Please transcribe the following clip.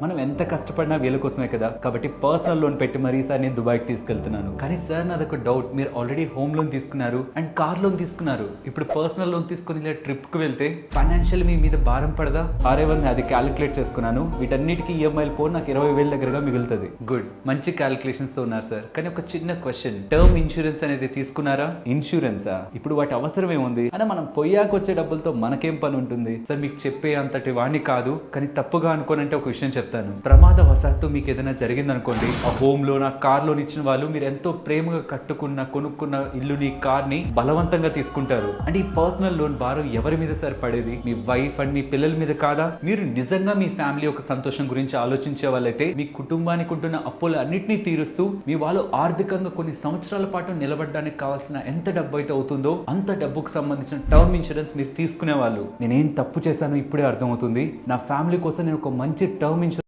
మనం ఎంత కష్టపడినా వీళ్ళ కోసమే కదా, కాబట్టి పర్సనల్ లోన్ పెట్టి మరీ సార్ నేను దుబాయ్కి తీసుకెళ్తున్నాను. కానీ సార్ నాదొక డౌట్, మీరు ఆల్రెడీ హోమ్ లోన్ తీసుకున్నారు అండ్ కార్ లోన్ తీసుకున్నారు, ఇప్పుడు పర్సనల్ లోన్ తీసుకుని ఇలా ట్రిప్ కు వెళ్తే ఫైనాన్షియల్ మీ మీద భారం పడదా? అది క్యాలిక్యులేట్ చేసుకున్నాను, వీటన్నిటికీ ఈఎంఐలు పోను నాకు 20,000 దగ్గరగా మిగులుతుంది. గుడ్, మంచి క్యాలిక్యులేషన్స్ తో ఉన్నారు సార్. కానీ ఒక చిన్న క్వశ్చన్, టర్మ్ ఇన్సూరెన్స్ అనేది తీసుకున్నారా? ఇన్సూరెన్సా? ఇప్పుడు వాటి అవసరం ఏముంది అని మనం పొయ్యాక వచ్చే డబ్బులతో మనకేం పని ఉంటుంది సార్? మీకు చెప్పే అంతటి వాడిని కాదు, కానీ తప్పుగా అనుకోనంటే ఒక విషయం చెప్తాను. ప్రమాదవశాత్తు మీకు ఏదైనా జరిగిందనుకోండి, ఆ హోమ్ లోన్ ఆ కార్ లోన్ ఇచ్చిన వాళ్ళు మీరు ఎంతో ప్రేమగా కొనుక్కున్న ఇల్లుని కార్ని బలవంతంగా తీసుకుంటారు. అంటే ఈ పర్సనల్ లోన్ భారం ఎవరి మీద సార్ పడేది? మీ వైఫ్ అండ్ మీ పిల్లల మీద కాదా? మీరు నిజంగా మీ ఫ్యామిలీ యొక్క సంతోషం గురించి ఆలోచించే వాళ్ళైతే మీ కుటుంబానికి ఉంటున్న అప్పులు అన్నింటినీ తీరుస్తూ మీ వాళ్ళు ఆర్థికంగా కొన్ని సంవత్సరాల పాటు నిలబడడానికి కావాల్సిన ఎంత డబ్బు అయితే అవుతుందో అంత డబ్బుకు సంబంధించిన టర్మ్ ఇన్సూరెన్స్ మీరు తీసుకునే వాళ్ళు. నేనేం తప్పు చేశానో ఇప్పుడే అర్థమవుతుంది. నా ఫ్యామిలీ కోసం నేను ఒక మంచి టర్మ్ ఇన్సూరెన్స్